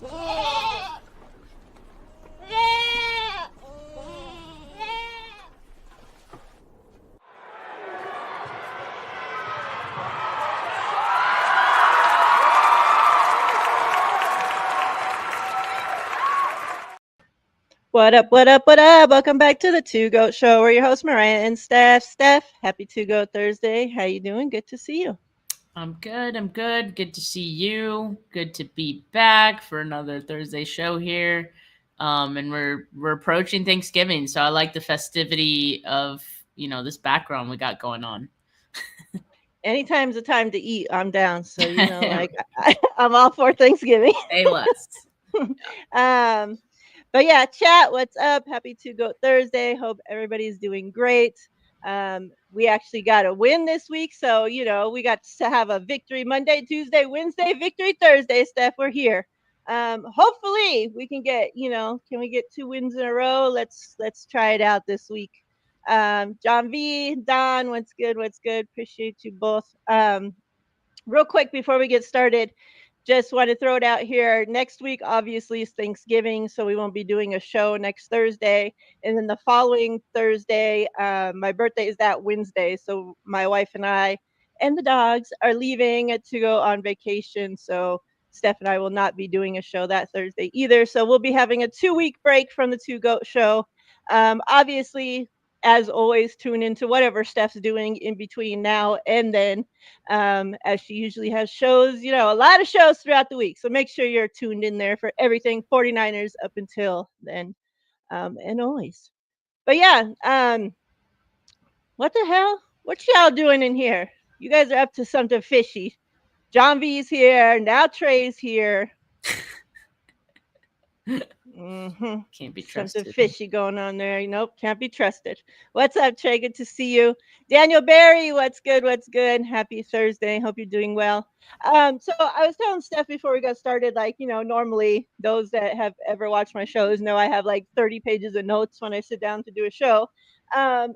What up, what up, what up? Welcome back to the Two Goat Show. We're your hosts, Mariah and Steph. Steph, happy Two Goat Thursday. How you doing? Good to see you. I'm good. I'm good. Good to see you. Good to be back for another Thursday show here. And we're approaching Thanksgiving, so I like the festivity of this background we got going on. Anytime's a time to eat. I'm down. So I'm all for Thanksgiving. Say less. um, but yeah, chat. What's up? Happy Two Goat Thursday. Hope everybody's doing great. We actually got a win this week, so we got to have a victory Monday, Tuesday, Wednesday, victory Thursday. Steph, we're here. Hopefully we can get can we get 2 wins in a row? Let's try it out this week. John V, Don, what's good? Appreciate you both. Real quick before we get started, just want to throw it out here. Next week, obviously, is Thanksgiving, so we won't be doing a show next Thursday. And then the following Thursday, my birthday is that Wednesday, so my wife and I and the dogs are leaving to go on vacation. So Steph and I will not be doing a show that Thursday either. So we'll be having a 2-week break from the Two Goat Show. Obviously, as always, tune into whatever Steph's doing in between now and then, as she usually has shows, a lot of shows throughout the week. So make sure you're tuned in there for everything 49ers up until then, and always. But yeah, what the hell? What y'all doing in here? You guys are up to something fishy. John V's here. Now Trey's here. Can't be trusted. Something fishy going on there. Nope, can't be trusted. What's up, Trey? Good to see you. Daniel Barry, what's good? Happy Thursday. Hope you're doing well. So I was telling Steph before we got started, normally those that have ever watched my shows know I have like 30 pages of notes when I sit down to do a show. But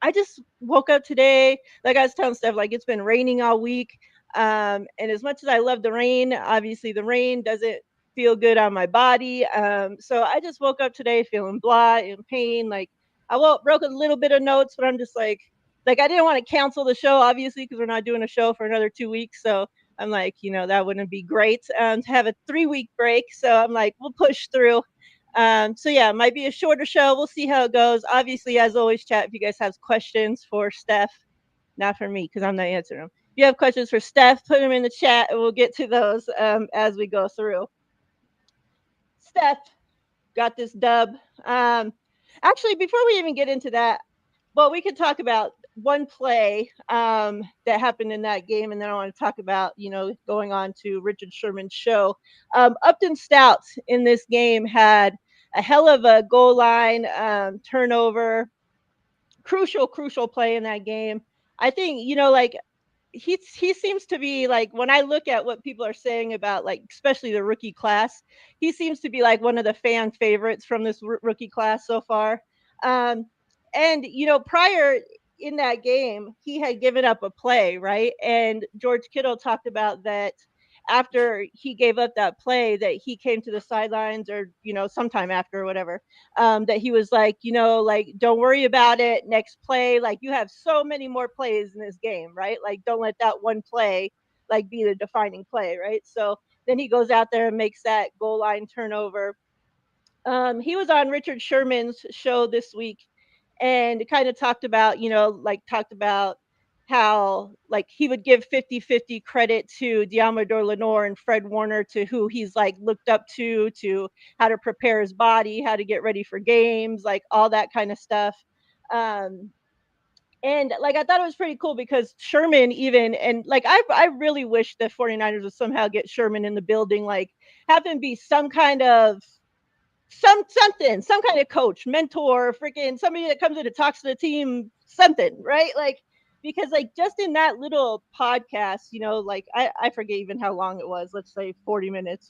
I just woke up today, like I was telling Steph, like it's been raining all week. And as much as I love the rain, obviously the rain doesn't feel good on my body. So I just woke up today feeling blah and pain. Like I wrote a little bit of notes, but I'm just like I didn't want to cancel the show, obviously, because we're not doing a show for another 2 weeks. So I'm like, that wouldn't be great to have a 3-week break. So I'm like, we'll push through. So yeah, it might be a shorter show. We'll see how it goes. Obviously, as always, chat, if you guys have questions for Steph, not for me, because I'm not answering them. If you have questions for Steph, put them in the chat and we'll get to those as we go through. Steph got this dub. Actually, before we even get into that, well, we could talk about one play that happened in that game, and then I want to talk about, going on to Richard Sherman's show. Upton Stout in this game had a hell of a goal line turnover. Crucial play in that game. I think, he seems to be like, when I look at what people are saying about, like, especially the rookie class, he seems to be like one of the fan favorites from this rookie class so far. And prior in that game, he had given up a play, right? And George Kittle talked about that after he gave up that play, that he came to the sidelines, or sometime after or whatever, that he was like, don't worry about it, next play, like you have so many more plays in this game, right? Like don't let that one play like be the defining play, right? So then he goes out there and makes that goal line turnover. He was on Richard Sherman's show this week and kind of talked about how like he would give 50-50 credit to Diamador Lenore and Fred Warner, to who he's like looked up to how to prepare his body, how to get ready for games, like all that kind of stuff. And like I thought it was pretty cool because Sherman even, and like I really wish the 49ers would somehow get Sherman in the building, like have him be some kind of some kind of coach, mentor, freaking somebody that comes in and talks to the team, something, right? Like, because like just in that little podcast, like I forget even how long it was, let's say 40 minutes,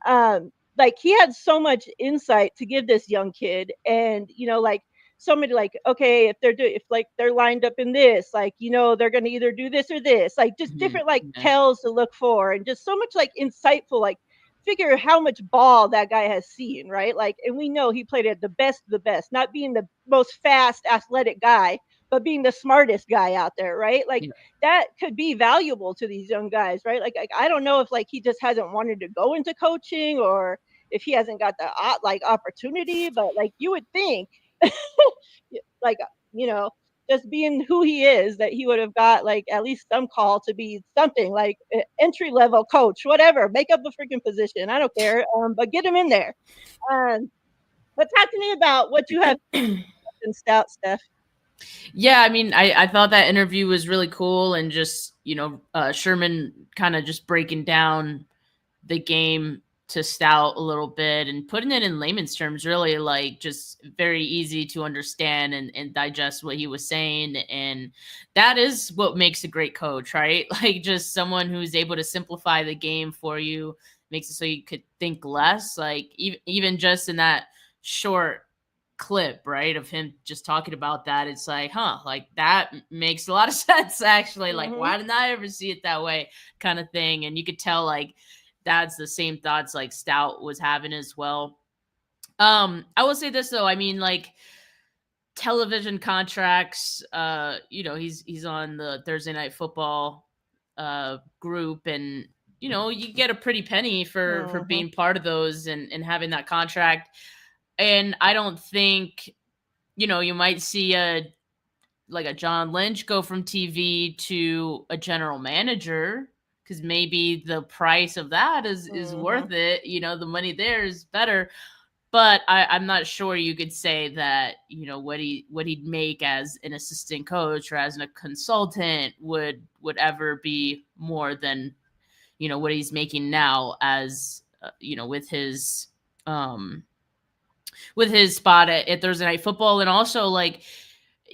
like he had so much insight to give this young kid. And like somebody like, okay, if like they're lined up in this, like they're going to either do this or this, like just different like tells to look for, and just so much like insightful like figure how much ball that guy has seen, right? Like, and we know he played at the best of the best, not being the most fast, athletic guy, but being the smartest guy out there, right? Like, Yeah. that could be valuable to these young guys, right? Like I don't know if like he just hasn't wanted to go into coaching or if he hasn't got the like opportunity, but like you would think, like you know, just being who he is, that he would have got like at least some call to be something like entry level coach, whatever. Make up a freaking position. I don't care, but get him in there. But talk to me about what you have in Stout, Steph. Yeah, I mean, I thought that interview was really cool, and just Sherman kind of just breaking down the game to Stout a little bit and putting it in layman's terms, really like just very easy to understand and digest what he was saying. And that is what makes a great coach, right? Like just someone who's able to simplify the game for you, makes it so you could think less. Like even just in that short clip, right, of him just talking about that, it's like, huh, like that makes a lot of sense actually. Like, why didn't I ever see it that way, kind of thing. And you could tell like that's the same thoughts like Stout was having as well. I will say this though, I mean, like television contracts, he's on the Thursday Night Football group, and you get a pretty penny for being part of those and having that contract. And I don't think, you might see a John Lynch go from TV to a general manager, because maybe the price of that is worth it. The money there is better. But I'm not sure you could say that, what he'd make as an assistant coach or as a consultant would ever be more than, what he's making now as, with his spot at Thursday Night Football. And also, like,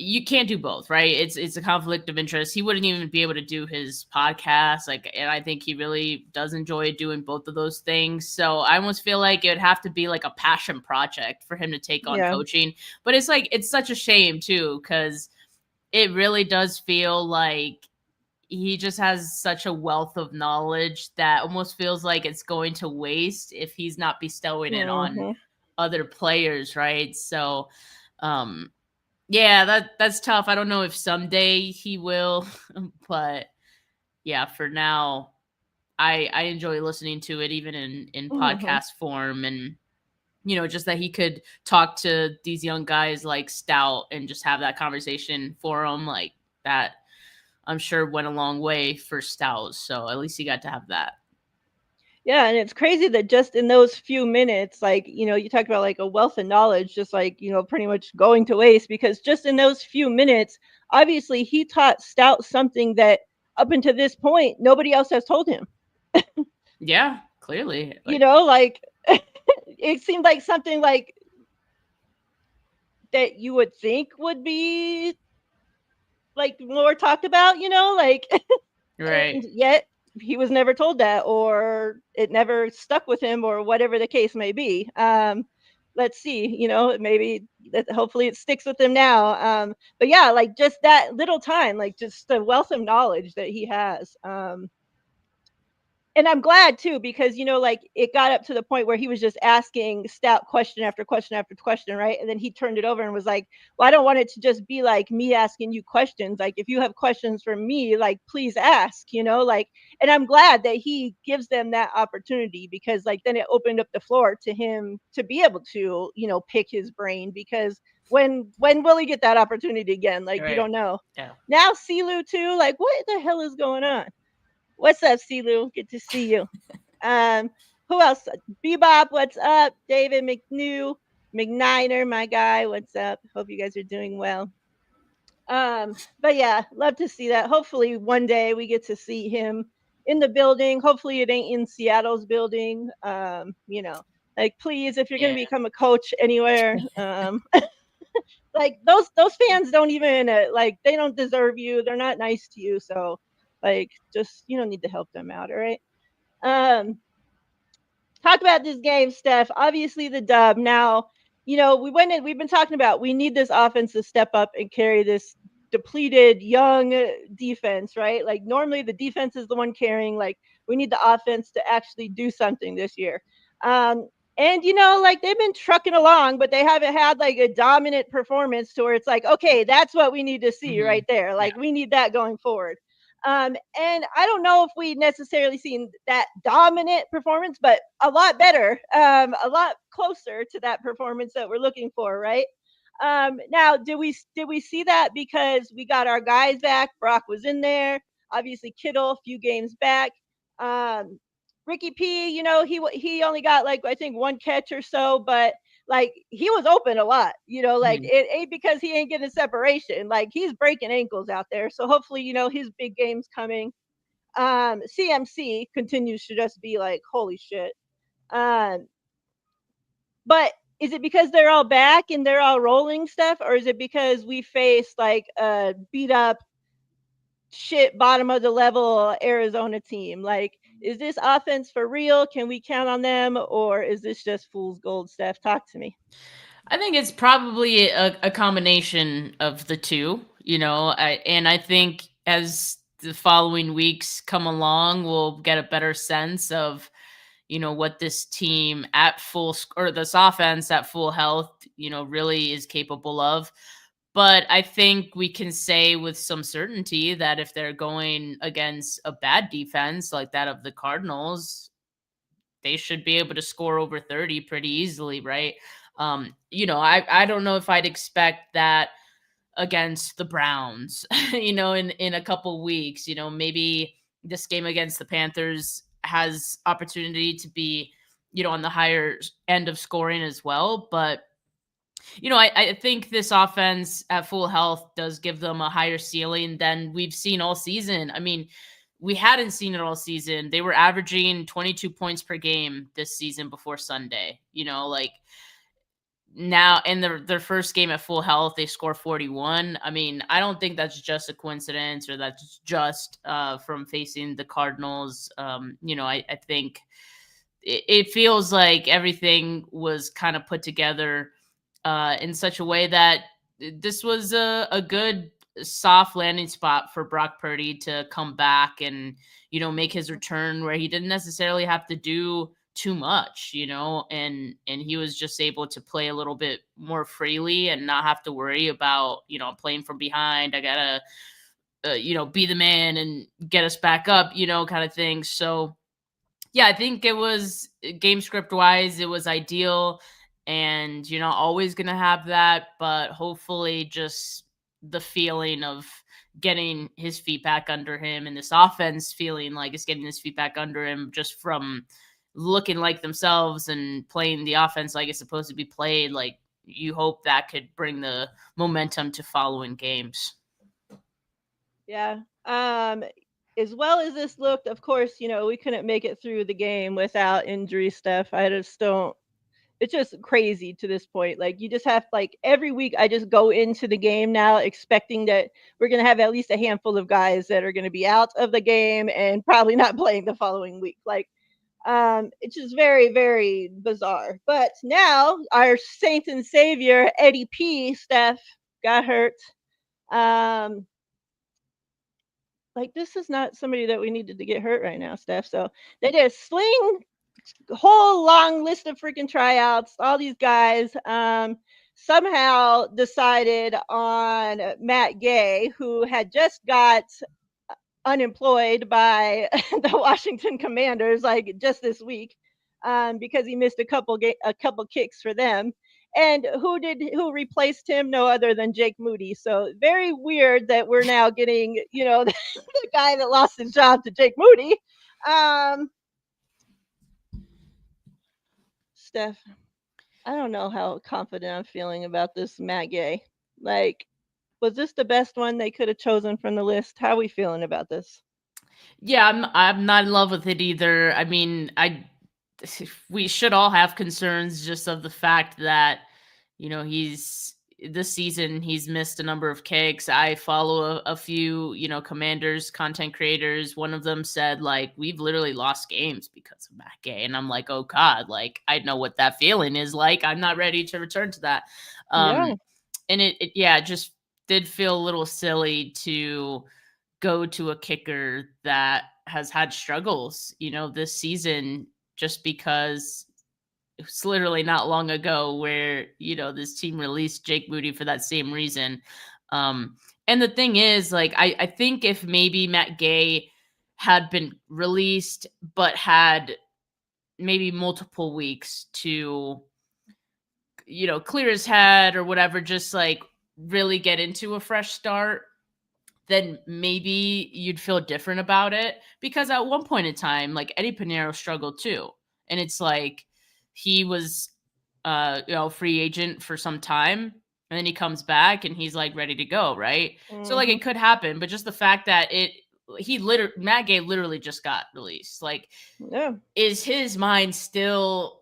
you can't do both, right? It's a conflict of interest. He wouldn't even be able to do his podcast, like, and I think he really does enjoy doing both of those things. So I almost feel like it would have to be like a passion project for him to take on coaching. But it's like, it's such a shame too, because it really does feel like he just has such a wealth of knowledge that almost feels like it's going to waste if he's not bestowing it on other players, right? So yeah, that's tough. I don't know if someday he will, but yeah, for now, I enjoy listening to it even in podcast form. And just that he could talk to these young guys like Stout and just have that conversation for him, like that, I'm sure went a long way for Stout. So at least he got to have that. Yeah, and it's crazy that just in those few minutes, like, you talk about like a wealth of knowledge, just like, pretty much going to waste, because just in those few minutes, obviously he taught Stout something that up until this point, nobody else has told him. Yeah, clearly. Like it seemed like something like that you would think would be like more talked about, like right. And yet he was never told that, or it never stuck with him, or whatever the case may be. Let's see, maybe hopefully it sticks with him now. But yeah, like just that little time, like just the wealth of knowledge that he has. And I'm glad too, because like it got up to the point where he was just asking Stout question after question after question, right? And then he turned it over and was like, well, I don't want it to just be like me asking you questions. Like if you have questions for me, like please ask, like. And I'm glad that he gives them that opportunity, because like then it opened up the floor to him to be able to, pick his brain, because when will he get that opportunity again? Like, right. You don't know. Yeah. Now Silu too, like what the hell is going on? What's up, Silu? Good to see you. Who else? Bebop, what's up? David McNiner, my guy, what's up? Hope you guys are doing well. But yeah, love to see that. Hopefully one day we get to see him in the building. Hopefully it ain't in Seattle's building. Like please, if you're gonna become a coach anywhere, like those fans don't even like, they don't deserve you. They're not nice to you. So like just you don't need to help them out, all right? Talk about this game, Steph. Obviously the dub. Now, we've been talking about, we need this offense to step up and carry this depleted young defense, right? Like normally the defense is the one carrying, like We need the offense to actually do something this year. And you know, like they've been trucking along, but they haven't had like a dominant performance to where it's like, okay, that's what we need to see right there. Yeah. Like we need that going forward. And I don't know if we necessarily seen that dominant performance, but a lot better, a lot closer to that performance that we're looking for, right? Now, did we see that because we got our guys back? Brock was in there, obviously Kittle, a few games back. Um, Ricky P, you know, he only got like I think one catch or so, but like he was open a lot, you know, like Mhm. it ain't because he ain't getting separation. Like he's breaking ankles out there. So hopefully, you know, his big game's coming. CMC continues to just be like, holy shit. Um, but is it because they're all back and they're all rolling stuff, or is it because we faced like a beat up shit bottom of the level Arizona team? Like, is this offense for real? Can we count on them, or is this just fool's gold, Steph? Talk to me. I think it's probably a combination of the two, and I think as the following weeks come along, we'll get a better sense of, what this team at or this offense at full health, really is capable of. But I think we can say with some certainty that if they're going against a bad defense like that of the Cardinals, they should be able to score over 30 pretty easily, right? I don't know if I'd expect that against the Browns, in a couple weeks. Maybe this game against the Panthers has opportunity to be, on the higher end of scoring as well. But I think this offense at full health does give them a higher ceiling than we've seen all season. I mean, we hadn't seen it all season. They were averaging 22 points per game this season before Sunday. Like now in their first game at full health, they score 41. I mean, I don't think that's just a coincidence or that's just from facing the Cardinals. I think it feels like everything was kind of put together in such a way that this was a good soft landing spot for Brock Purdy to come back and, make his return where he didn't necessarily have to do too much, and he was just able to play a little bit more freely and not have to worry about, playing from behind. I gotta, be the man and get us back up, kind of thing. So, yeah, I think it was game script wise, it was ideal. And you're not always going to have that, but hopefully just the feeling of getting his feet back under him and this offense feeling like it's getting his feet back under him just from looking like themselves and playing the offense like it's supposed to be played. Like you hope that could bring the momentum to following games. Yeah. As well as this looked, of course, you know, we couldn't make it through the game without injury stuff. I just don't it's just crazy to this point. Like you just have like every week I just go into the game now expecting that we're going to have at least a handful of guys that are going to be out of the game and probably not playing the following week. Like it's just very very bizarre. But now our saint and savior Eddie P Steph got hurt. Um like this is not somebody that we needed to get hurt right now, Steph. So they did a whole long list of freaking tryouts, all these guys. Somehow decided on Matt Gay, who had just got unemployed by the Washington Commanders like just this week, because he missed a couple kicks for them. And who replaced him? No other than Jake Moody. So very weird that we're now getting, you know, the guy that lost his job to Jake Moody. Um, Steph, I don't know how confident I'm feeling about this Matt Gay. Like, was this the best one they could have chosen from the list? How are we feeling about this? Yeah, I'm not in love with it either. I mean, we should all have concerns just of the fact that he's this season he's missed a number of kicks. I follow a few Commanders content creators. One of them said like we've literally lost games because of Matt Gay, and I'm like, oh god, like I know what that feeling is like. I'm not ready to return to that. Yeah. And it just did feel a little silly to go to a kicker that has had struggles, this season, just because it's literally not long ago where, this team released Jake Moody for that same reason. And the thing is, like, I think if maybe Matt Gay had been released, but had maybe multiple weeks to, clear his head or whatever, just like really get into a fresh start, then maybe you'd feel different about it. Because at one point in time, like, Eddie Pinheiro struggled too. And it's like he was free agent for some time, and then he comes back and he's like ready to go, right? So like it could happen, but just the fact that Matt Gay literally just got released. Like, Yeah. is his mind still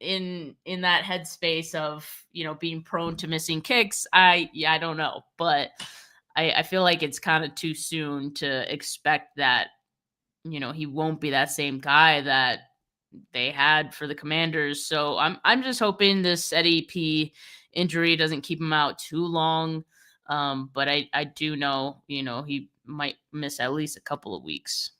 in that headspace of, being prone to missing kicks? I don't know, but I feel like it's kind of too soon to expect that, he won't be that same guy that they had for the Commanders. So I'm just hoping this Eddie P injury doesn't keep him out too long. But I do know, he might miss at least a couple of weeks.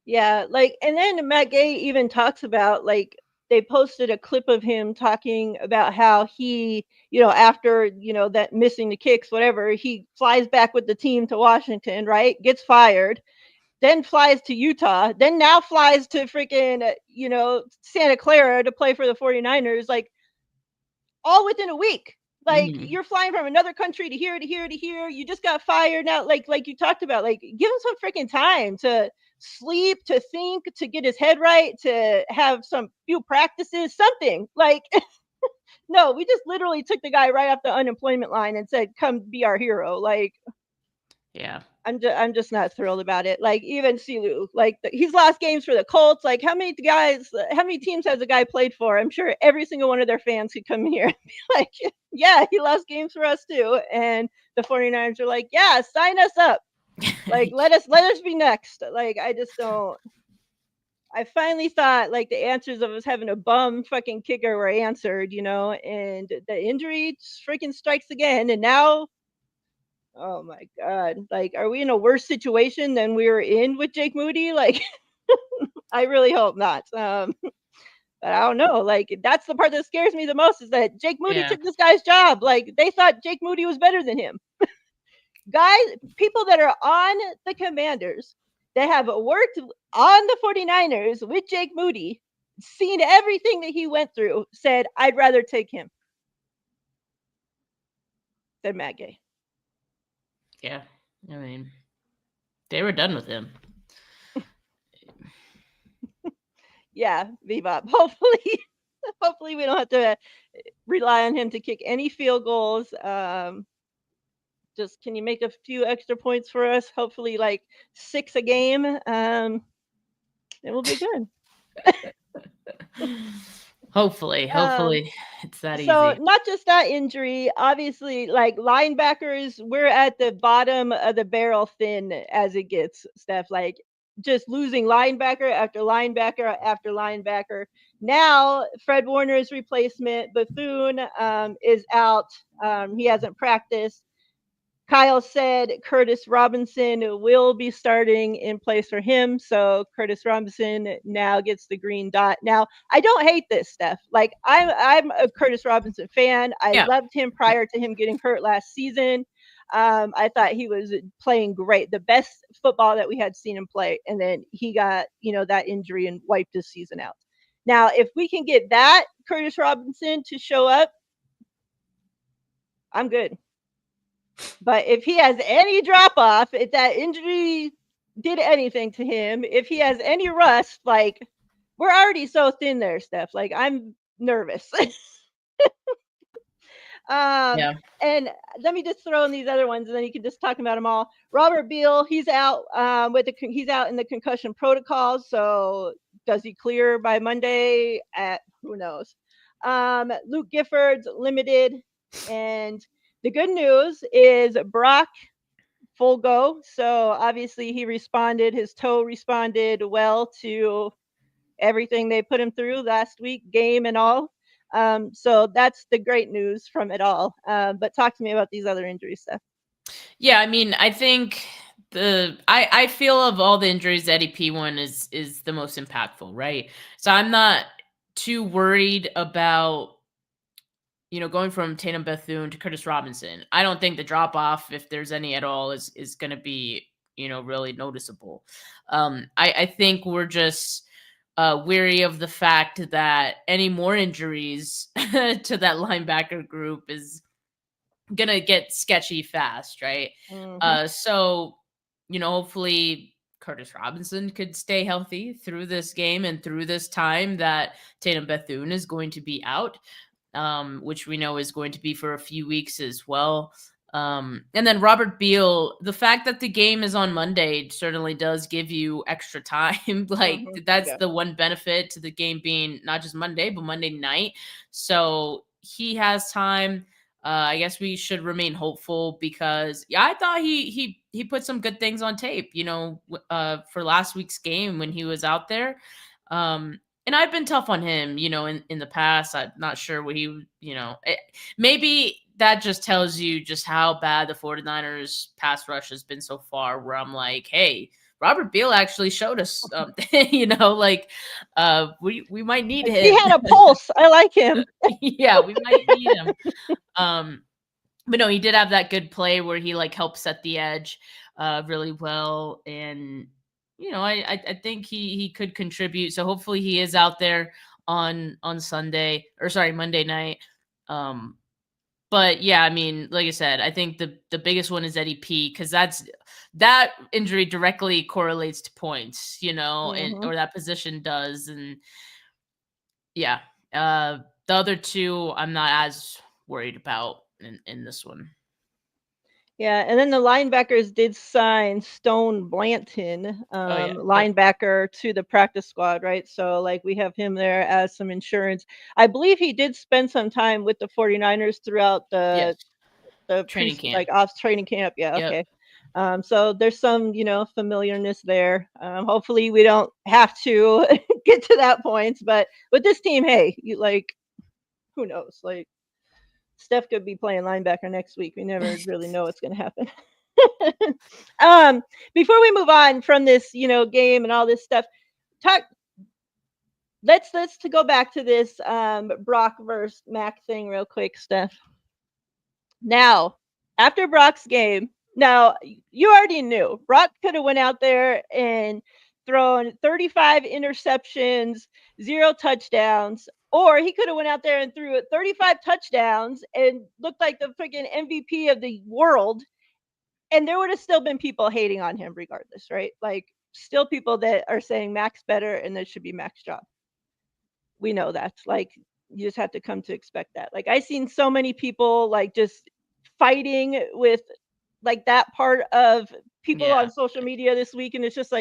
Yeah, like, and then Matt Gay even talks about, like, they posted a clip of him talking about how he, after, that missing the kicks, whatever, he flies back with the team to Washington, right? Gets fired, then flies to Utah, then now flies to freaking, Santa Clara to play for the 49ers, like, all within a week. Like, you're flying from another country to here, to here, to here. You just got fired. Now, like you talked about, like, give him some freaking time to sleep, to think, to get his head right, to have some few practices, something. Like, no, we just literally took the guy right off the unemployment line and said, come be our hero. Like, yeah. I'm just not thrilled about it. Like, even Silu, like, he's lost games for the Colts. Like, how many teams has a guy played for? I'm sure every single one of their fans could come here and be like, yeah, he lost games for us too. And the 49ers are like, yeah, sign us up. Like, let us be next. Like, I just don't. I finally thought, like, the answers of us having a bum fucking kicker were answered, and the injury freaking strikes again. And now, oh my God, like, are we in a worse situation than we were in with Jake Moody? Like, I really hope not. But I don't know. Like, that's the part that scares me the most, is that Jake Moody took this guy's job. Like, they thought Jake Moody was better than him. Guys, people that are on the Commanders, that have worked on the 49ers with Jake Moody, seen everything that he went through, said, I'd rather take him than Matt Gay. Yeah. I mean, they were done with him. Yeah, Bebop. Hopefully we don't have to rely on him to kick any field goals. Just, can you make a few extra points for us? Hopefully, like 6 a game. It will be good. Hopefully it's that easy. So not just that injury, obviously, like, linebackers, we're at the bottom of the barrel thin as it gets, Steph. Like, just losing linebacker after linebacker after linebacker. Now, Fred Warner's replacement, Bethune, is out. He hasn't practiced. Kyle said Curtis Robinson will be starting in place for him. So Curtis Robinson now gets the green dot. Now, I don't hate this, Steph. Like, I'm a Curtis Robinson fan. I loved him prior to him getting hurt last season. I thought he was playing great, the best football that we had seen him play. And then he got, that injury and wiped his season out. Now, if we can get that Curtis Robinson to show up, I'm good. But if he has any drop off, if that injury did anything to him, if he has any rust, like, we're already so thin there, Steph. Like, I'm nervous. And let me just throw in these other ones, and then you can just talk about them all. Robert Beal, he's out he's out in the concussion protocol. So does he clear by Monday? Who knows? Luke Gifford's limited, and the good news is Brock full go. So obviously his toe responded well to everything they put him through last week, game and all. So that's the great news from it all. But talk to me about these other injuries, Steph. Yeah, I mean, I think I feel of all the injuries, the Eddie P one is the most impactful, right? So I'm not too worried about going from Tatum Bethune to Curtis Robinson. I don't think the drop off, if there's any at all, is going to be really noticeable. I think we're just weary of the fact that any more injuries to that linebacker group is gonna get sketchy fast, right? So hopefully Curtis Robinson could stay healthy through this game and through this time that Tatum Bethune is going to be out, which we know is going to be for a few weeks as well. And then Robert Beal, the fact that the game is on Monday certainly does give you extra time. Like that's the one benefit to the game being not just Monday, but Monday night. So he has time. I guess we should remain hopeful because I thought he put some good things on tape, for last week's game when he was out there. And I've been tough on him, in the past. I'm not sure what maybe that just tells you just how bad the 49ers pass rush has been so far, where I'm like, hey, Robert Beal actually showed us, we might need him. He had a pulse. I like him. Yeah, we might need him. But no, he did have that good play where he helped set the edge really well. And, I think he could contribute. So hopefully he is out there on Monday night. But yeah, I mean, like I said, I think the biggest one is Eddie P, because that injury directly correlates to points, and or that position does. And yeah, the other two I'm not as worried about in this one. Yeah, and then the linebackers did sign Stone Blanton, linebacker, to the practice squad, right? So we have him there as some insurance. I believe he did spend some time with the 49ers throughout the training camp. Training camp. Yeah, yep. Okay. So there's some, familiarness there. Hopefully we don't have to get to that point, but with this team, hey, who knows? Steph could be playing linebacker next week. We never really know what's going to happen. Before we move on from this, game and all this stuff, let's to go back to this Brock versus Mac thing real quick, Steph. Now, after Brock's game, now you already knew Brock could have went out there and thrown 35 interceptions, 0 touchdowns, or he could have went out there and threw 35 touchdowns and looked like the freaking MVP of the world, and there would have still been people hating on him regardless, right? Still people that are saying Mac's better and that should be Mac's job. We know that. You just have to come to expect that. I've seen so many people just fighting with that part of people on social media this week, and it's just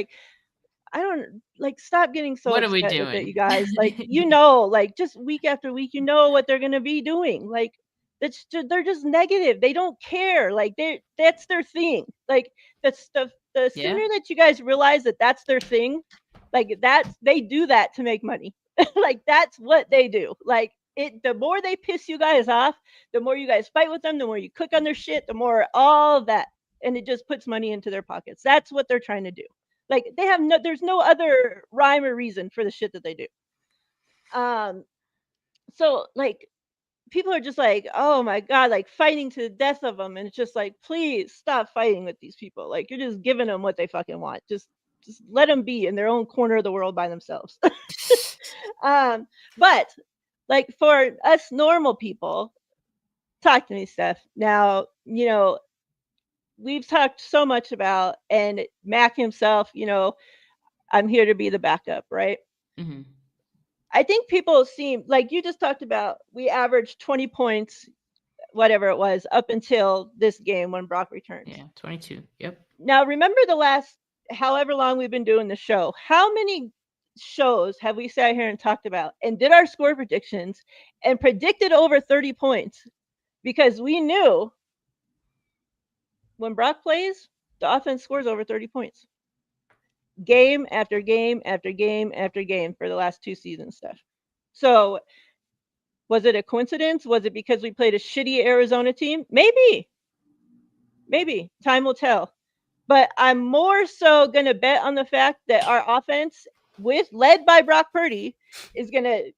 I don't stop getting so what upset are we doing with it, you guys. Just week after week, what they're gonna be doing. They're just negative. They don't care. That's their thing. The sooner that you guys realize that that's their thing, they do that to make money. That's what they do. The more they piss you guys off, the more you guys fight with them, the more you click on their shit, the more all of that, and it just puts money into their pockets. That's what they're trying to do. There's no other rhyme or reason for the shit that they do. So people are just oh my God, fighting to the death of them, and it's just please stop fighting with these people. You're just giving them what they fucking want. Just let them be in their own corner of the world by themselves. But for us normal people, talk to me, Steph. Now, we've talked so much about, and Mac himself, I'm here to be the backup, right? Mm-hmm. I think people seem you just talked about, we averaged 20 points, whatever it was, up until this game when Brock returns. Yeah, 22. Yep. Now, remember the last however long we've been doing the show, how many shows have we sat here and talked about and did our score predictions and predicted over 30 points? Because we knew when Brock plays, the offense scores over 30 points. Game after game after game after game for the last 2 seasons, Steph. So was it a coincidence? Was it because we played a shitty Arizona team? Maybe. Time will tell. But I'm more so going to bet on the fact that our offense, led by Brock Purdy, is going to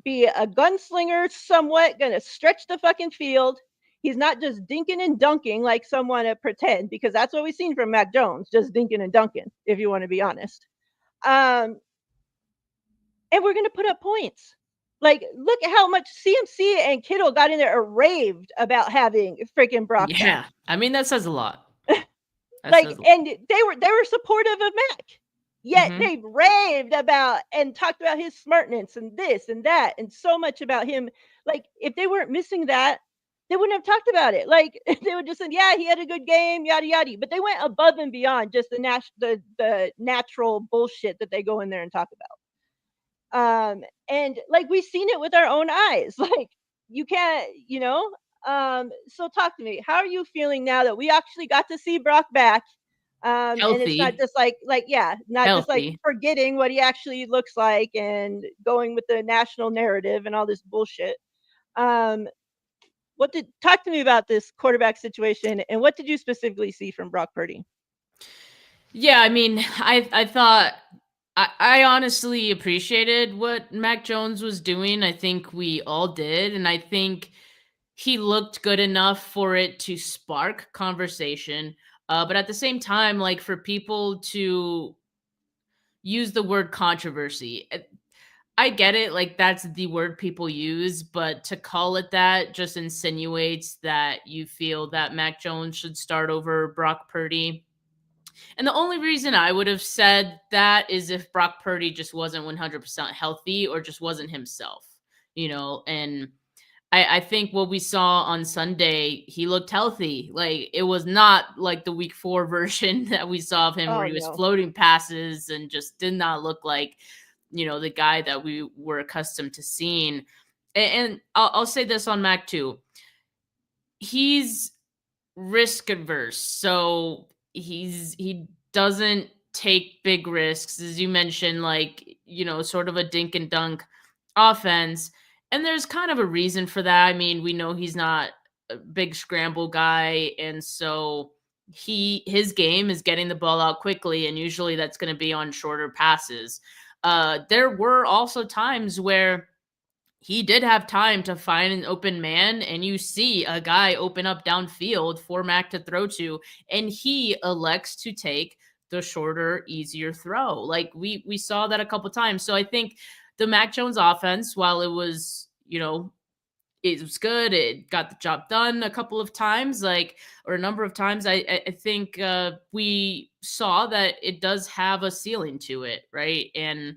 be a gunslinger, somewhat going to stretch the fucking field. He's not just dinking and dunking like someone to pretend, because that's what we've seen from Mac Jones, just dinking and dunking, if you want to be honest. And we're going to put up points. Like, look at how much CMC and Kittle got in there and raved about having freaking Brock back. Yeah, I mean, that says a lot. And they were supportive of Mac. Yet they raved about and talked about his smartness and this and that and so much about him. Like, if they weren't missing that, they wouldn't have talked about it. Like, they would just say, yeah, he had a good game, yada yada. But they went above and beyond just the natural bullshit that they go in there and talk about. And like, we've seen it with our own eyes. Like, you can't, so talk to me. How are you feeling now that we actually got to see Brock back? And it's not just not just like forgetting what he actually looks like and going with the national narrative and all this bullshit. Talk to me about this quarterback situation, and what did you specifically see from Brock Purdy? Yeah, I mean, I thought I honestly appreciated what Mac Jones was doing. I think we all did, and I think he looked good enough for it to spark conversation. But at the same time, like, for people to use the word controversy, I get it. Like, that's the word people use, but to call it that just insinuates that you feel that Mac Jones should start over Brock Purdy. And the only reason I would have said that is if Brock Purdy just wasn't 100% healthy or just wasn't himself, and I think what we saw on Sunday, he looked healthy. Like, it was not like the week 4 version that we saw of him where he was floating passes and just did not look like, the guy that we were accustomed to seeing. And I'll say this on Mac too. He's risk adverse. So he doesn't take big risks, as you mentioned, like, sort of a dink and dunk offense. And there's kind of a reason for that. I mean, we know he's not a big scramble guy, and so his game is getting the ball out quickly, and usually that's going to be on shorter passes. There were also times where he did have time to find an open man, and you see a guy open up downfield for Mac to throw to, and he elects to take the shorter, easier throw. Like, we saw that a couple times. So I think the Mac Jones offense, while it was, it was good, it got the job done a couple of times, or a number of times. I think we saw that it does have a ceiling to it, right? And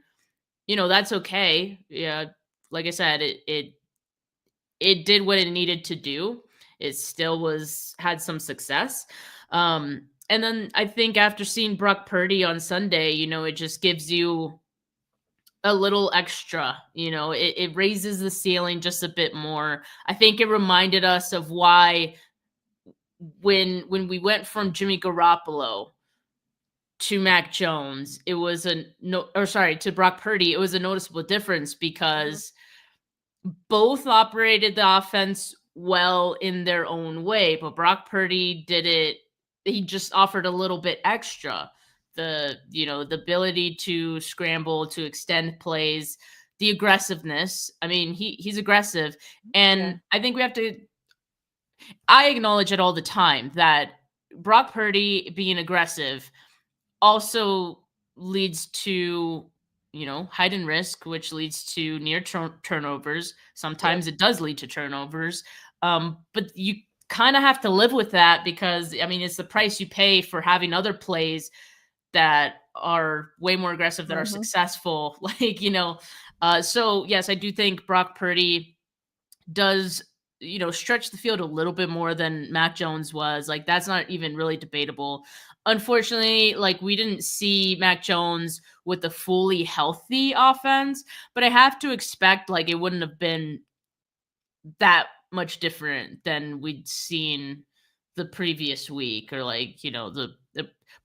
that's okay. Yeah, like I said, it did what it needed to do. It still had some success. And then I think after seeing Brock Purdy on Sunday, it just gives you a little extra, it raises the ceiling just a bit more. I think it reminded us of why when we went from Jimmy Garoppolo to Mac Jones, it was to Brock Purdy, it was a noticeable difference because both operated the offense well in their own way, but Brock Purdy did it. He just offered a little bit extra. The ability to scramble, to extend plays, the aggressiveness. I mean, he's aggressive. And I think I acknowledge it all the time that Brock Purdy being aggressive also leads to, heightened risk, which leads to near turnovers. Sometimes it does lead to turnovers. But you kind of have to live with that because, I mean, it's the price you pay for having other plays that are way more aggressive, that are successful. So yes, I do think Brock Purdy does, stretch the field a little bit more than Mac Jones was. Like, that's not even really debatable. Unfortunately, like, we didn't see Mac Jones with a fully healthy offense, but I have to expect, like, it wouldn't have been that much different than we'd seen the previous week, or the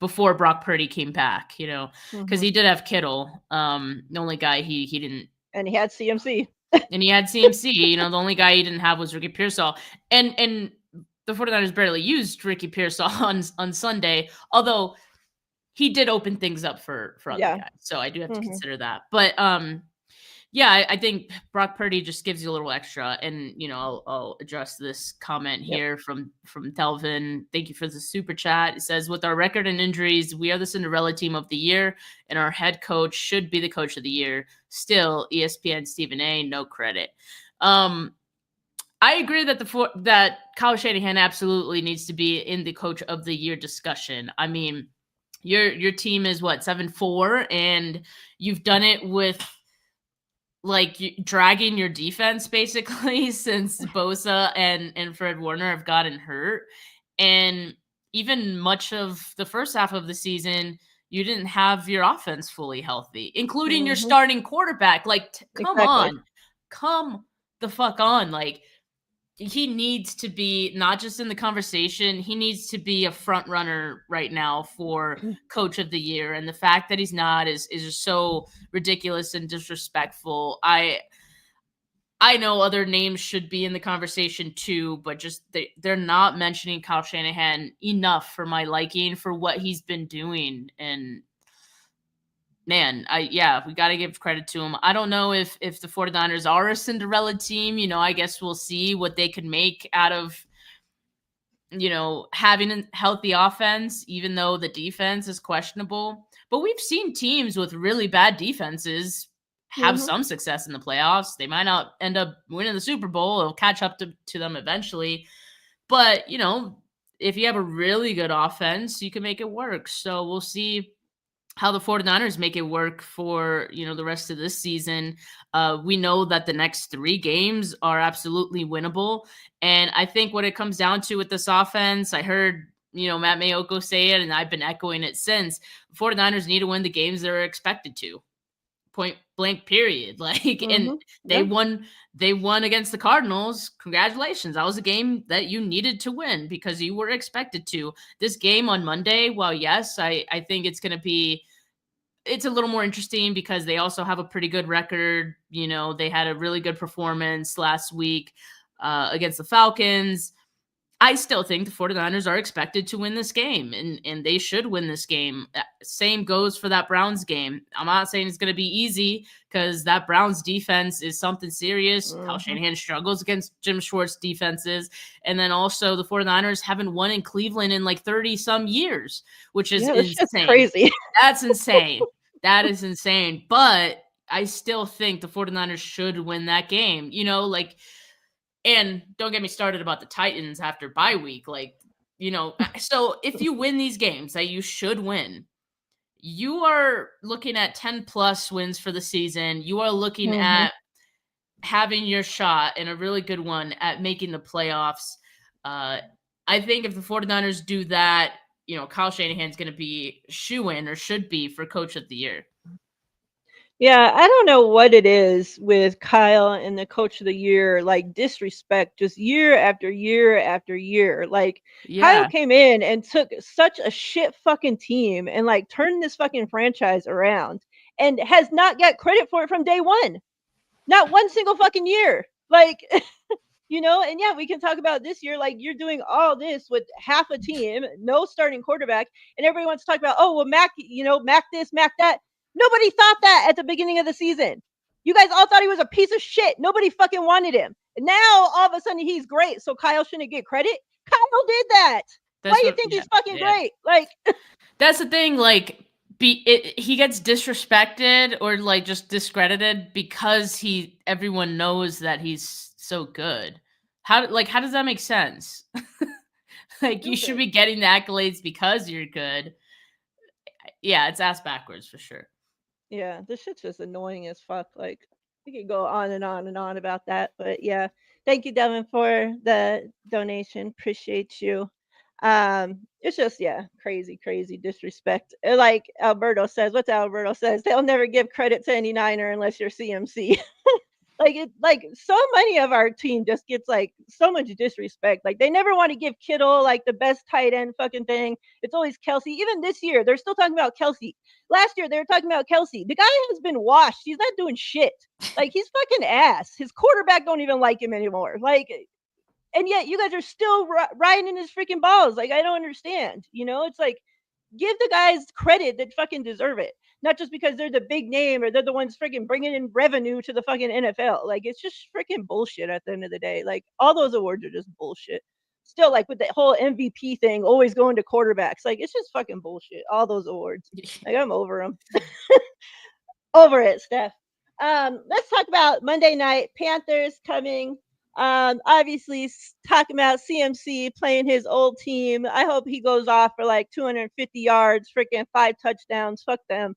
before Brock Purdy came back, because he did have Kittle. The only guy he didn't, and he had CMC. And he had CMC. The only guy he didn't have was Ricky Pearsall. And the 49ers barely used Ricky Pearsall on Sunday, although he did open things up for other Yeah. guys. So I do have to Mhm. consider that. But yeah, I think Brock Purdy just gives you a little extra. And I'll address this comment Yep. here from Delvin. Thank you for the super chat. It says, with our record and injuries, we are the Cinderella team of the year, and our head coach should be the coach of the year. Still, ESPN Stephen A, no credit. I agree that that Kyle Shanahan absolutely needs to be in the coach of the year discussion. I mean, your team is what, 7-4, and you've done it with like dragging your defense basically since Bosa and Fred Warner have gotten hurt. And even much of the first half of the season, you didn't have your offense fully healthy, including your Mhm. starting quarterback. Like, come Exactly. on. Come the fuck on. Like, he needs to be not just in the conversation, he needs to be a front runner right now for coach of the year. And the fact that he's not is just so ridiculous and disrespectful. I know other names should be in the conversation too, but just they're not mentioning Kyle Shanahan enough for my liking for what he's been doing. And man, we got to give credit to him. I don't know if the 49ers are a Cinderella team. I guess we'll see what they can make out of having a healthy offense, even though the defense is questionable. But we've seen teams with really bad defenses have Mhm. some success in the playoffs. They might not end up winning the Super Bowl. It'll catch up to them eventually. But, if you have a really good offense, you can make it work. So we'll see how the 49ers make it work for the rest of this season. We know that the next 3 games are absolutely winnable, and I think what it comes down to with this offense, I heard Matt Mayoko say it, and I've been echoing it since. 49ers need to win the games they're expected to, point blank, period. Like, and Mhm. they Yeah. won against the Cardinals. Congratulations. That was a game that you needed to win because you were expected to. This game on Monday, well, yes, I think it's going to be, it's a little more interesting because they also have a pretty good record. They had a really good performance last week against the Falcons. I still think the 49ers are expected to win this game, and they should win this game. Same goes for that Browns game. I'm not saying it's going to be easy because that Browns defense is something serious. Kyle Mhm. Shanahan struggles against Jim Schwartz defenses. And then also the 49ers haven't won in Cleveland in like 30 some years, which is Yeah, this shit's insane. crazy. That's insane. That is insane. But I still think the 49ers should win that game. And don't get me started about the Titans after bye week. So if you win these games that you should win, you are looking at 10 plus wins for the season. You are looking Mhm. at having your shot, and a really good one, at making the playoffs. I think if the 49ers do that, Kyle Shanahan's going to be shoe-in, or should be, for coach of the year. Yeah, I don't know what it is with Kyle and the coach of the year, like disrespect just year after year after year. Like Kyle Yeah. came in and took such a shit fucking team and like turned this fucking franchise around and has not got credit for it from day one. Not one single fucking year. Like and yeah, we can talk about this year. Like you're doing all this with half a team, no starting quarterback, and everybody wants to talk about, oh well, Mac, Mac this, Mac that. Nobody thought that at the beginning of the season. You guys all thought he was a piece of shit. Nobody fucking wanted him. And now all of a sudden he's great, so Kyle shouldn't get credit. Kyle did that. Why That's do you what, think yeah. he's fucking Yeah. great? Like, That's the thing. Like, he gets disrespected or like just discredited because everyone knows that he's so good. How does that make sense? Like, you should stupid. be getting the accolades because you're good. Yeah, it's ass backwards for sure. Yeah, this shit's just annoying as fuck. Like, we could go on and on and on about that, but yeah. Thank you, Devin, for the donation. Appreciate you. It's just crazy, crazy disrespect. Like Alberto says, what's Alberto says? They'll never give credit to any Niner unless you're CMC. Like so many of our team just gets like so much disrespect. Like they never want to give Kittle like the best tight end fucking thing. It's always Kelsey. Even this year, they're still talking about Kelsey. Last year they were talking about Kelsey. The guy has been washed. He's not doing shit. Like he's fucking ass. His quarterback don't even like him anymore. Like and yet you guys are still riding his freaking balls. Like, I don't understand. It's like, give the guys credit that fucking deserve it, not just because they're the big name or they're the ones freaking bringing in revenue to the fucking NFL. Like, it's just freaking bullshit at the end of the day. Like, all those awards are just bullshit. Still, like, with the whole MVP thing, always going to quarterbacks. Like, it's just fucking bullshit. All those awards. Like, I'm over them. Over it, Steph. Let's talk about Monday night. Panthers coming. Obviously talking about CMC playing his old team. I hope he goes off for like 250 yards, freaking 5 touchdowns. Fuck them.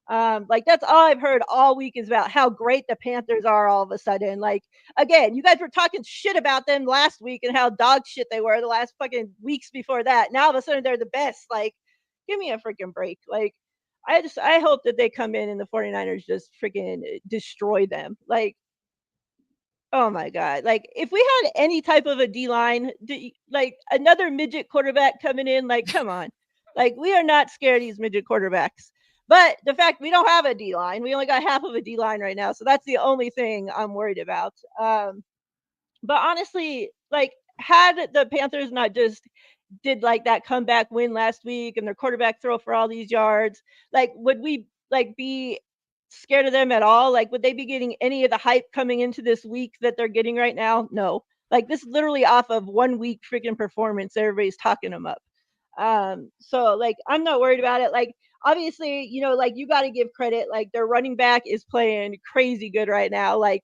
Like, that's all I've heard all week is about how great the Panthers are all of a sudden. Like, again, you guys were talking shit about them last week and how dog shit they were the last fucking weeks before that. Now all of a sudden they're the best. Like, give me a freaking break. Like, I hope that they come in and the 49ers just freaking destroy them. Like, oh my God. Like, if we had any type of a D line, like another midget quarterback coming in, like, come on. Like, we are not scared of these midget quarterbacks. But the fact we don't have a D line, we only got half of a D line right now. So that's the only thing I'm worried about. But honestly, like, had the Panthers not just did like that comeback win last week and their quarterback throw for all these yards, like, would we like be scared of them at all? Like, would they be getting any of the hype coming into this week that they're getting right now? No. Like, this literally off of 1 week freaking performance, everybody's talking them up. So like, I'm not worried about it. Like, obviously, like, you got to give credit. Like, their running back is playing crazy good right now. Like,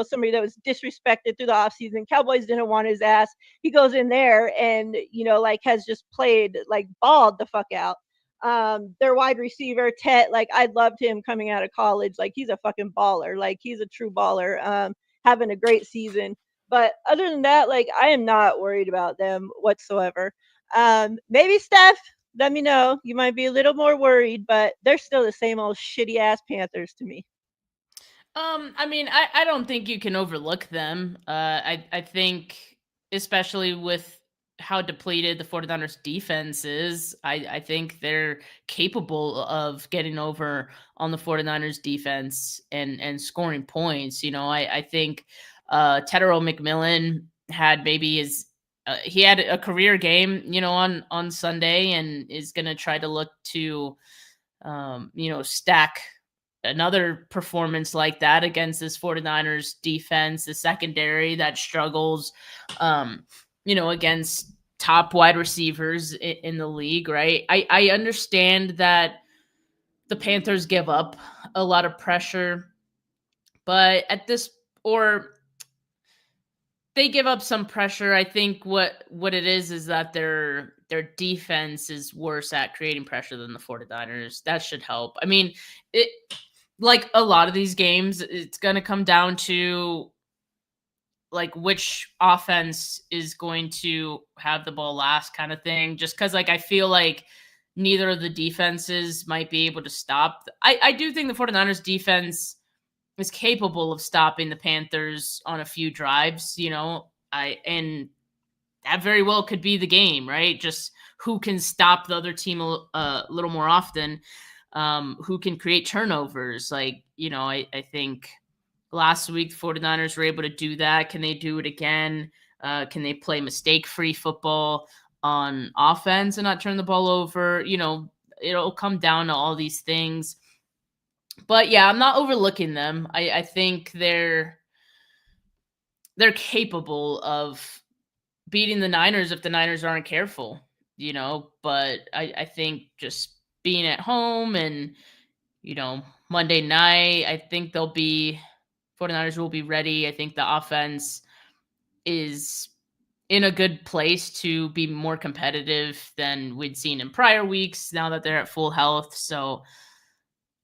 somebody that was disrespected through the offseason. Cowboys didn't want his ass. He goes in there and, like, has just played, like, balled the fuck out. Their wide receiver, Tet, like, I loved him coming out of college. Like, he's a fucking baller. Like, he's a true baller, having a great season. But other than that, like, I am not worried about them whatsoever. Maybe Steph, let me know. You might be a little more worried, but they're still the same old shitty ass Panthers to me. I mean, I don't think you can overlook them. I think, especially with how depleted the 49ers defense is, I think they're capable of getting over on the 49ers defense and scoring points. I think Tedero McMillan had maybe he had a career game, on Sunday, and is going to try to look to, stack another performance like that against this 49ers defense, the secondary that struggles, against top wide receivers in the league, right? I understand that the Panthers give up a lot of pressure, but or they give up some pressure. I think what it is that their defense is worse at creating pressure than the 49ers. That should help. I mean, it, like a lot of these games, it's going to come down to like which offense is going to have the ball last kind of thing. Just because, like, I feel like neither of the defenses might be able to stop. I do think the 49ers defense is capable of stopping the Panthers on a few drives, and that very well could be the game, right? Just who can stop the other team a little more often, who can create turnovers. Like, I think last week the 49ers were able to do that. Can they do it again? Can they play mistake-free football on offense and not turn the ball over? It'll come down to all these things. But yeah, I'm not overlooking them. I think they're capable of beating the Niners if the Niners aren't careful, but I think just being at home and, Monday night, I think 49ers will be ready. I think the offense is in a good place to be more competitive than we'd seen in prior weeks now that they're at full health. So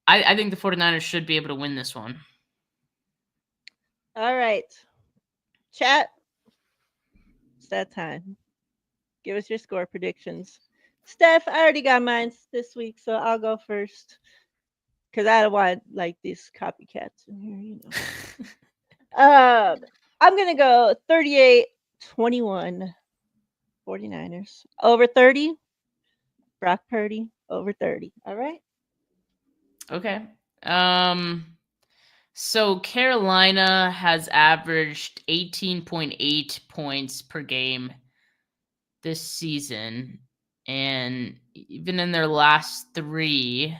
I think the 49ers should be able to win this one. All right. Chat. It's that time. Give us your score predictions. Steph, I already got mine this week, so I'll go first. Because I don't want, like, these copycats in here, I'm going to go 38-21 49ers. Over 30. Brock Purdy, over 30. All right? Okay. So Carolina has averaged 18.8 points per game this season. And even in their last three,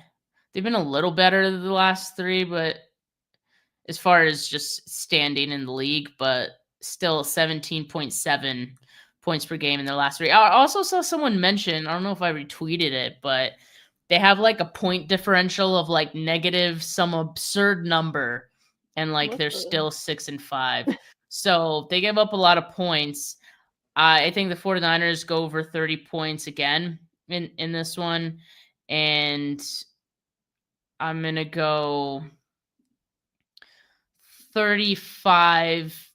they've been a little better than the last three, but as far as just standing in the league, but still 17.7 points per game in their last three. I also saw someone mention, I don't know if I retweeted it, but they have like a point differential of like negative some absurd number, and like they're still 6-5. So they give up a lot of points. I think the 49ers go over 30 points again in this one. And I'm going to go 35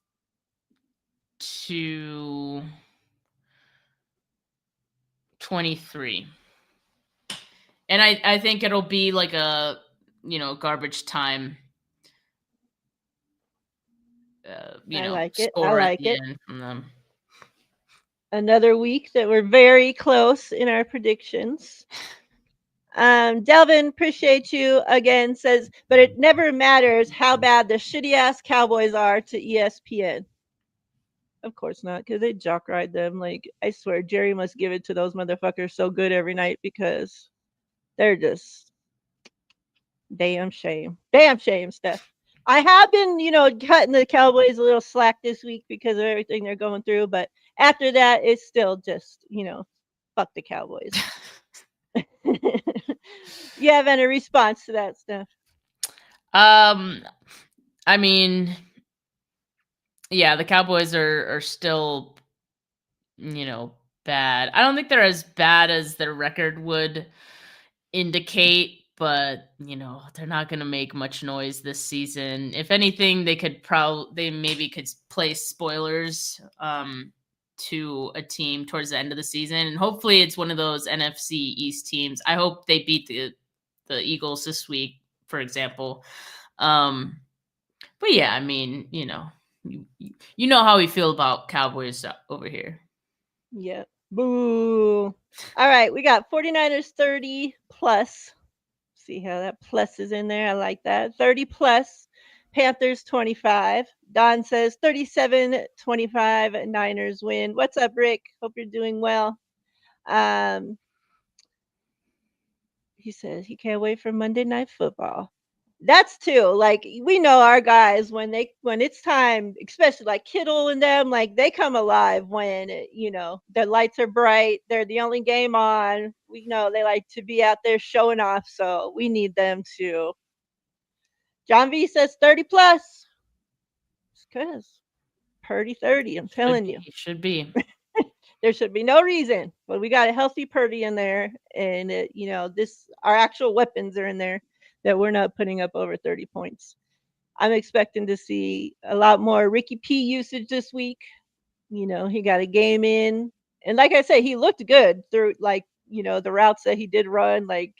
to 23. And I think it'll be like a, garbage time, I like it. score at the end from them. Another week that we're very close in our predictions. Delvin, appreciate you again, says, but it never matters how bad the shitty ass Cowboys are to ESPN. Of course not, because they jock ride them. Like, I swear, Jerry must give it to those motherfuckers so good every night because they're just damn shame. Damn shame, Steph. I have been, cutting the Cowboys a little slack this week because of everything they're going through, but after that, it's still just, fuck the Cowboys. You have any response to that, Steph? I mean, yeah, the Cowboys are still, bad. I don't think they're as bad as their record would indicate, but they're not going to make much noise this season. If anything, they maybe could play spoilers to a team towards the end of the season, and hopefully it's one of those NFC East teams. I hope they beat the Eagles this week, for example. But yeah, I mean, you know how we feel about Cowboys over here. Yeah. Boo. All right, we got 49ers 30 plus. See how that plus is in there. I like that. 30 plus. Panthers 25. Don says 37-25. Niners win. What's up, Rick? Hope you're doing well. He says he can't wait for Monday Night Football. That's too, like, we know our guys when it's time, especially like Kittle and them, like they come alive when their lights are bright, they're the only game on. We know they like to be out there showing off, so we need them to. John V says 30 plus. It's because Purdy 30, I'm telling you. Should be. There should be no reason, but we got a healthy Purdy in there, and our actual weapons are in there that we're not putting up over 30 points. I'm expecting to see a lot more Ricky P usage this week. He got a game in, and like I said, he looked good through the routes that he did run. Like,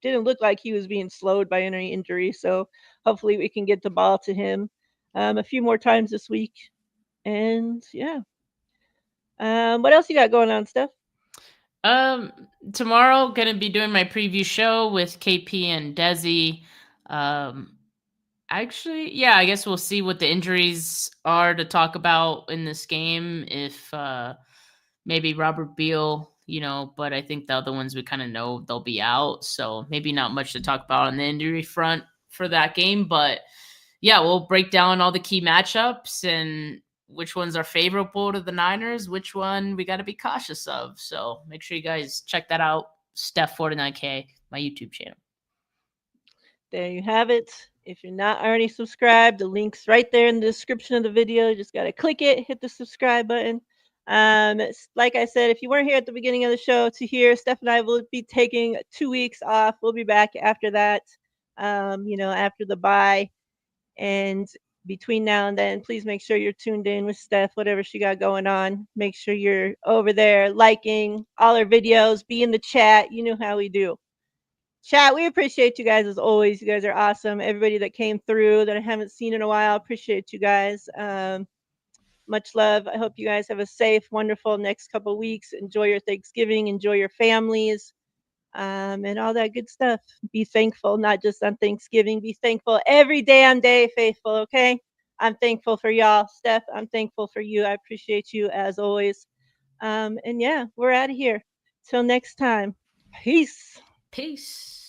didn't look like he was being slowed by any injury. So hopefully we can get the ball to him a few more times this week. And yeah. What else you got going on, Steph? Tomorrow gonna be doing my preview show with KP and Desi. Actually, yeah, I guess we'll see what the injuries are to talk about in this game. If maybe Robert Beal, but I think the other ones we kind of know they'll be out, so maybe not much to talk about on the injury front for that game. But yeah, we'll break down all the key matchups and which ones are favorable to the Niners, which one we got to be cautious of. So make sure you guys check that out. Steph49K, my YouTube channel. There you have it. If you're not already subscribed, the link's right there in the description of the video. You just got to click it, hit the subscribe button. Like I said, if you weren't here at the beginning of the show to hear, Steph and I will be taking 2 weeks off. We'll be back after that, after the bye. And between now and then, please make sure you're tuned in with Steph, whatever she got going on. Make sure you're over there liking all our videos, be in the chat. You know how we do. Chat, we appreciate you guys as always. You guys are awesome. Everybody that came through that I haven't seen in a while, appreciate you guys. Much love. I hope you guys have a safe, wonderful next couple weeks. Enjoy your Thanksgiving. Enjoy your families. and all that good stuff. Be thankful, not just on Thanksgiving. Be thankful every damn day, faithful. Okay. I'm thankful for y'all, Steph. I'm thankful for you. I appreciate you as always. And yeah, we're out of here. Till next time. Peace. Peace.